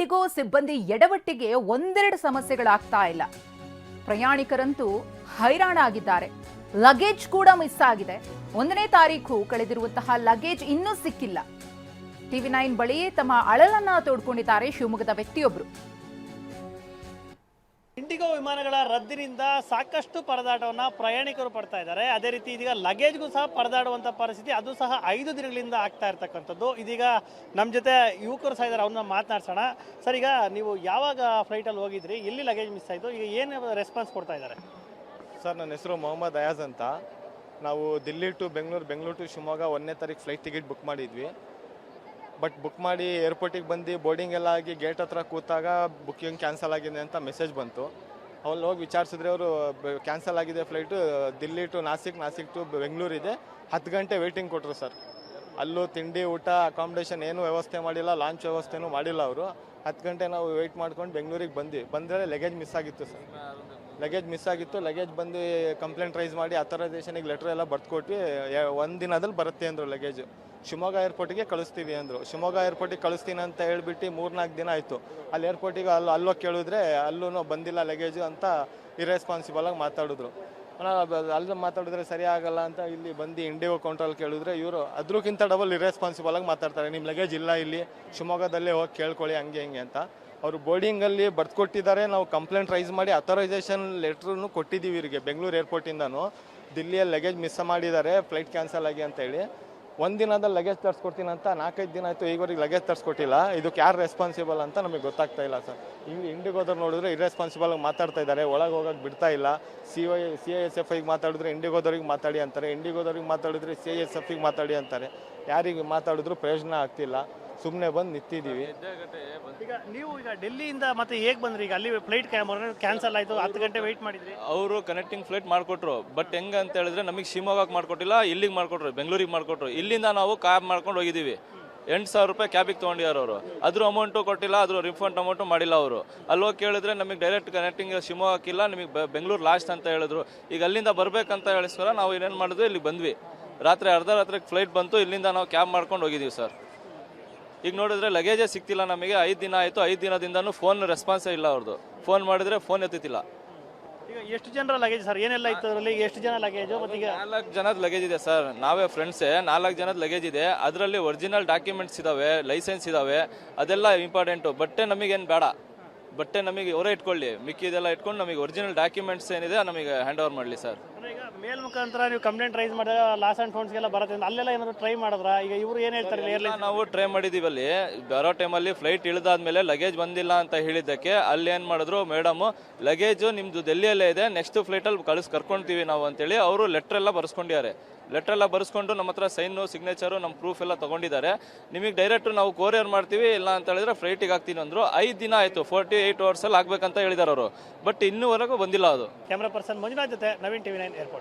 IndiGo ಸಿಬ್ಬಂದಿ ಎಡವಟ್ಟಿಗೆ ಒಂದೆರಡು ಸಮಸ್ಯೆಗಳಾಗ್ತಾ ಇಲ್ಲ. ಪ್ರಯಾಣಿಕರಂತೂ ಹೈರಾಣಾಗಿದ್ದಾರೆ. ಲಗೇಜ್ ಕೂಡ ಮಿಸ್ ಆಗಿದೆ. 1ನೇ ತಾರೀಖು ಕಳೆದಿರುವಂತಹ ಲಗೇಜ್ ಇನ್ನೂ ಸಿಕ್ಕಿಲ್ಲ. TV9 ಬಳಿ ತಮ್ಮ ಅಳಲನ್ನ ತೋಡ್ಕೊಂಡಿದ್ದಾರೆ ಶಿವಮೊಗ್ಗದ ವ್ಯಕ್ತಿಯೊಬ್ಬರು. ಇಂಡಿಗೋ ವಿಮಾನಗಳ ರದ್ದಿನಿಂದ ಸಾಕಷ್ಟು ಪರದಾಟವನ್ನು ಪ್ರಯಾಣಿಕರು ಪಡ್ತಾ ಇದ್ದಾರೆ. ಅದೇ ರೀತಿ ಇದೀಗ ಲಗೇಜ್ಗೂ ಸಹ ಪರದಾಡುವಂಥ ಪರಿಸ್ಥಿತಿ, ಅದು ಸಹ 5 ದಿನಗಳಿಂದ ಆಗ್ತಾ ಇರ್ತಕ್ಕಂಥದ್ದು. ಇದೀಗ ನಮ್ಮ ಜೊತೆ ಯುವಕರು ಸಹ ಇದ್ದಾರೆ, ಅವ್ರನ್ನ ಮಾತನಾಡ್ಸೋಣ. ಸರ್, ಈಗ ನೀವು ಯಾವಾಗ ಫ್ಲೈಟಲ್ಲಿ ಹೋಗಿದ್ರಿ, ಎಲ್ಲಿ ಲಗೇಜ್ ಮಿಸ್ ಆಯಿತು, ಈಗ ಏನು ರೆಸ್ಪಾನ್ಸ್ ಕೊಡ್ತಾ ಇದ್ದಾರೆ? ಸರ್, ನನ್ನ ಹೆಸರು ಮೊಹಮ್ಮದ್ ಅಯಾಜ್ ಅಂತ. ನಾವು ದಿಲ್ಲಿ ಟು ಬೆಂಗಳೂರು, ಬೆಂಗಳೂರು ಟು ಶಿವಮೊಗ್ಗ 1ನೇ ತಾರೀಕು ಫ್ಲೈಟ್ ಟಿಕೆಟ್ ಬುಕ್ ಮಾಡಿದ್ವಿ. ಬಟ್ ಬುಕ್ ಮಾಡಿ ಏರ್ಪೋರ್ಟಿಗೆ ಬಂದು ಬೋರ್ಡಿಂಗ್ ಎಲ್ಲ ಆಗಿ ಗೇಟ್ ಹತ್ರ ಕೂತಾಗ ಬುಕ್ಕಿಂಗ್ ಕ್ಯಾನ್ಸಲ್ ಆಗಿದೆ ಅಂತ ಮೆಸೇಜ್ ಬಂತು. ಅಲ್ಲಿ ಹೋಗಿ ವಿಚಾರಿಸಿದ್ರೆ ಅವರು ಕ್ಯಾನ್ಸಲ್ ಆಗಿದೆ flight, Delhi to Nashik, Nashik to Bengaluru ಇದೆ. 10 ಗಂಟೆ ವೇಟಿಂಗ್ ಕೊಟ್ಟರು ಸರ್. ಅಲ್ಲೂ ತಿಂಡಿ, ಊಟ, ಅಕಾಮಿಡೇಷನ್ ಏನೂ ವ್ಯವಸ್ಥೆ ಮಾಡಿಲ್ಲ, ಲಾಂಚ್ ವ್ಯವಸ್ಥೆನೂ ಮಾಡಿಲ್ಲ ಅವರು. 10 ಗಂಟೆ ನಾವು ವೆಯ್ಟ್ ಮಾಡ್ಕೊಂಡು ಬೆಂಗಳೂರಿಗೆ ಬಂದರೆ ಲಗೇಜ್ ಮಿಸ್ ಆಗಿತ್ತು ಸರ್. ಲಗೇಜ್ ಬಂದು ಕಂಪ್ಲೇಂಟ್ ರೈಸ್ ಮಾಡಿ ಅಥರೈಸೇಷನಿಗೆ ಲೆಟ್ರ್ ಎಲ್ಲ ಬರ್ಕೊಟ್ಟು 1 ದಿನದಲ್ಲಿ ಬರುತ್ತೆ ಅಂದರು. ಲಗೇಜ್ ಶಿವಮೊಗ್ಗ ಏರ್ಪೋರ್ಟಿಗೆ ಕಳಿಸ್ತೀವಿ ಅಂದರು. ಶಿವಮೊಗ್ಗ ಏರ್ಪೋರ್ಟಿಗೆ ಕಳಿಸ್ತೀನಿ ಅಂತ ಹೇಳ್ಬಿಟ್ಟು 3-4 ದಿನ ಆಯಿತು. ಅಲ್ಲಿ ಏರ್ಪೋರ್ಟಿಗೆ ಅಲ್ಲೋಗಿ ಕೇಳಿದ್ರೆ ಅಲ್ಲೂ ಬಂದಿಲ್ಲ ಲಗೇಜು ಅಂತ ಇರ್ರೆಸ್ಪಾನ್ಸಿಬಲಾಗಿ ಮಾತಾಡಿದ್ರು. ಅಲ್ಲಿ ಮಾತಾಡಿದ್ರೆ ಸರಿ ಆಗಲ್ಲ ಅಂತ ಇಲ್ಲಿ ಬಂದು ಇಂಡಿಗೋ ಕೌಂಟ್ರಲ್ಲಿ ಕೇಳಿದ್ರೆ ಇವರು ಅದ್ರಕ್ಕಿಂತ ಡಬಲ್ ಇರ್ರೆಸ್ಪಾನ್ಸಿಬಲಾಗಿ ಮಾತಾಡ್ತಾರೆ. ನಿಮ್ಮ ಲಗೇಜ್ ಇಲ್ಲ, ಇಲ್ಲಿ ಶಿವಮೊಗ್ಗದಲ್ಲೇ ಹೋಗಿ ಕೇಳ್ಕೊಳ್ಳಿ ಹಂಗೆ ಹಿಂಗೆ ಅಂತ. ಅವರು ಬೋರ್ಡಿಂಗಲ್ಲಿ ಬರ್ಕೊಟ್ಟಿದ್ದಾರೆ. ನಾವು ಕಂಪ್ಲೇಂಟ್ ರೈಸ್ ಮಾಡಿ ಅಥರೈಸೇಷನ್ ಲೆಟ್ರೂ ಕೊಟ್ಟಿದ್ದೀವಿ ಇವರಿಗೆ. ಬೆಂಗಳೂರು ಏರ್ಪೋರ್ಟಿಂದನೂ ದಿಲ್ಲಿಯಲ್ಲಿ ಲಗೇಜ್ ಮಿಸ್ ಮಾಡಿದ್ದಾರೆ, ಫ್ಲೈಟ್ ಕ್ಯಾನ್ಸಲ್ ಆಗಿ ಅಂತ ಹೇಳಿ. 1 ದಿನದಲ್ಲಿ ಲಗೇಜ್ ತರಿಸ್ಕೊಡ್ತೀನಿ ಅಂತ 4-5 ದಿನ ಆಯಿತು, ಈವರೆಗೆ ಲಗೇಜ್ ತರಿಸ್ಕೊಟ್ಟಿಲ್ಲ. ಇದಕ್ಕೆ ಯಾರು ರೆಸ್ಪಾನ್ಸಿಬಲ್ ಅಂತ ನಮಗೆ ಗೊತ್ತಾಗ್ತಾ ಇಲ್ಲ ಸರ್. ಇಂಡಿಗೋದವ್ರು ನೋಡಿದ್ರೆ ಇರ್ರೆಸ್ಪಾನ್ಸಿಬಲ್ ಮಾತಾಡ್ತಾ ಇದ್ದಾರೆ, ಒಳಗೆ ಹೋಗೋಕೆ ಬಿಡ್ತಾ ಇಲ್ಲ. CISFಗೆ ಮಾತಾಡಿದ್ರೆ ಇಂಡಿಗೋದವ್ರಿಗೆ ಮಾತಾಡಿ ಅಂತಾರೆ, ಇಂಡಿಗೋದವ್ರಿಗೆ ಮಾತಾಡಿದ್ರೆ CISFಗೆ ಮಾತಾಡಿ ಅಂತಾರೆ. ಯಾರಿಗೆ ಮಾತಾಡಿದ್ರು ಪ್ರಯೋಜನ ಆಗ್ತಿಲ್ಲ, ಸುಮ್ಮನೆ ಬಂದು ನಿಂತಿದ್ದೀವಿ. ಈಗ ನೀವು ಡೆಲ್ಲಿಯಿಂದ ಮತ್ತೆ ಹೇಗೆ ಬಂದ್ರಿ? ಈಗ ಅಲ್ಲಿ ಫ್ಲೈಟ್ ಕ್ಯಾನ್ಸಲ್ ಆಯಿತು, 10 ಗಂಟೆ ವೆಯ್ಟ್ ಮಾಡಿದ್ರಿ. ಅವರು ಕನೆಕ್ಟಿಂಗ್ ಫ್ಲೈಟ್ ಮಾಡಿಕೊಟ್ರು. ಬಟ್ ಹೆಂಗೆ ಅಂತ ಹೇಳಿದ್ರೆ ನಮಗೆ ಶಿವಮೊಗ್ಗಕ್ಕೆ ಮಾಡಿಕೊಟ್ಟಿಲ್ಲ, ಇಲ್ಲಿಗೆ ಮಾಡಿಕೊಟ್ರು, ಬೆಂಗಳೂರಿಗೆ ಮಾಡಿಕೊಟ್ರು. ಇಲ್ಲಿಂದ ನಾವು ಕ್ಯಾಬ್ ಮಾಡ್ಕೊಂಡು ಹೋಗಿದ್ದೀವಿ. 8,000 ರೂಪಾಯಿ ಕ್ಯಾಬಿಗೆ ತೊಗೊಂಡಿದ್ದಾರೆ ಅವರು. ಅದ್ರ ಅಮೌಂಟು ಕೊಟ್ಟಿಲ್ಲ, ಅದ್ರ ರಿಫಂಡ್ ಅಮೌಂಟು ಮಾಡಿಲ್ಲ ಅವರು. ಅಲ್ಲಿ ಹೋಗಿ ಕೇಳಿದ್ರೆ ನಮಗೆ ಡೈರೆಕ್ಟ್ ಕನೆಕ್ಟಿಂಗ್ ಶಿವಮೊಗ್ಗಕ್ಕಿಲ್ಲ, ನಿಮಗೆ ಬೆಂಗಳೂರು ಲಾಸ್ಟ್ ಅಂತ ಹೇಳಿದ್ರು. ಈಗ ಅಲ್ಲಿಂದ ಬರಬೇಕಂತ ಹೇಳಿಸ್ಕೊರ ನಾವು ಏನೇನು ಮಾಡಿದ್ವಿ, ಇಲ್ಲಿ ಬಂದ್ವಿ. ರಾತ್ರಿ ಅರ್ಧ ರಾತ್ರಿಗೆ ಫ್ಲೈಟ್ ಬಂತು, ಇಲ್ಲಿಂದ ನಾವು ಕ್ಯಾಬ್ ಮಾಡ್ಕೊಂಡು ಹೋಗಿದ್ದೀವಿ ಸರ್. ಈಗ ನೋಡಿದ್ರೆ ಲಗೇಜೇ ಸಿಗ್ತಿಲ್ಲ ನಮಗೆ. 5 ದಿನ ಆಯಿತು. 5 ದಿನದಿಂದನೂ ಫೋನ್ ರೆಸ್ಪಾನ್ಸೇ ಇಲ್ಲ ಅವ್ರದ್ದು. ಫೋನ್ ಮಾಡಿದ್ರೆ ಫೋನ್ ಎತ್ತಿಲ್ಲ. ಈಗ ಎಷ್ಟು ಜನರ ಲಗೇಜ್ ಸರ್? ಏನೆಲ್ಲ ಇತ್ತು ಅದರಲ್ಲಿ? ಎಷ್ಟು ಜನ ಲಗೇಜು? ಮತ್ತು ಈಗ 4 ಜನದ ಲಗೇಜ್ ಇದೆ ಸರ್. ನಾವೇ ಫ್ರೆಂಡ್ಸೇ 4 ಜನದ ಲಗೇಜ್ ಇದೆ. ಅದರಲ್ಲಿ ಒರಿಜಿನಲ್ ಡಾಕ್ಯುಮೆಂಟ್ಸ್ ಇದಾವೆ, ಲೈಸೆನ್ಸ್ ಇದಾವೆ, ಅದೆಲ್ಲ ಇಂಪಾರ್ಟೆಂಟು. ಬಟ್ಟೆ ನಮಗೇನು ಬೇಡ, ಬಟ್ಟೆ ನಮಗೆ ಅವರೇ ಇಟ್ಕೊಳ್ಳಿ, ಮಿಕ್ಕಿದೆಲ್ಲ ಇಟ್ಕೊಂಡು ನಮಗೆ ಒರಿಜಿನಲ್ ಡಾಕ್ಯುಮೆಂಟ್ಸ್ ಏನಿದೆ ನಮಗೆ ಹ್ಯಾಂಡ್ ಓವರ್ ಮಾಡಲಿ ಸರ್. ಈಗ ಮೇಲ್ ಮುಖಾಂತರ ನೀವು ಕಂಪ್ಲೇಂಟ್ ರೈಸ್ ಮಾಡಿದಾಗ ಲಾಸ್ ಆ್ಯಂಡ್ ಫೌಂಡ್ಸ್ಗೆಲ್ಲ ಬರುತ್ತೆ, ಅಲ್ಲೆಲ್ಲ ಏನಾದ್ರು ಟ್ರೈ ಮಾಡಿದ್ರಾ? ಈಗ ಇವರು ಏನು ಹೇಳ್ತಾರೆ? ನಾವು ಟ್ರೈ ಮಾಡಿದ್ದೀವಿ. ಅಲ್ಲಿ ಬರೋ ಟೈಮಲ್ಲಿ ಫ್ಲೈಟ್ ಇಳಿದಾದ್ಮೇಲೆ ಲಗೇಜ್ ಬಂದಿಲ್ಲ ಅಂತ ಹೇಳಿದ್ದಕ್ಕೆ ಅಲ್ಲಿ ಏನು ಮಾಡಿದ್ರು, ಮೇಡಮು ಲಗೇಜು ನಿಮ್ಮದು ಡೆಲ್ಲಿಯಲ್ಲೇ ಇದೆ, ನೆಕ್ಸ್ಟ್ ಫ್ಲೈಟಲ್ಲಿ ಕರ್ಕೊಳ್ತೀವಿ ನಾವು ಅಂತೇಳಿ ಅವರು ಲೆಟ್ರ್ ಎಲ್ಲ ಬರ್ಸ್ಕೊಂಡಿದ್ದಾರೆ. ಲೆಟ್ರ್ ಎಲ್ಲ ಬರ್ಸ್ಕೊಂಡು ನಮ್ಮ ಹತ್ರ ಸೈನು, ಸಿಗ್ನೇಚರು, ನಮ್ಮ ಪ್ರೂಫ್ ಎಲ್ಲ ತೊಗೊಂಡಿದ್ದಾರೆ. ನಿಮಗೆ ಡೈರೆಕ್ಟ್ ನಾವು ಕೊರಿಯರ್ ಮಾಡ್ತೀವಿ, ಇಲ್ಲ ಅಂತ ಹೇಳಿದ್ರೆ ಫ್ಲೈಟಿಗೆ ಹಾಕ್ತೀನಿ ಅಂದರು. 5 ದಿನ ಆಯಿತು, 48 ಅವರ್ಸಲ್ಲಿ ಆಗಬೇಕಂತ ಹೇಳಿದ್ದಾರೆ ಅವರು. ಬಟ್ ಇನ್ನೂವರೆಗೂ ಬಂದಿಲ್ಲ ಅದು. ಕ್ಯಾಮ್ರಾ ಪರ್ಸನ್ ಮಂಜುನಾಥ್ ಜೊತೆ ನವೀನ್, TV9 ಏರ್ಪೋರ್ಟ್.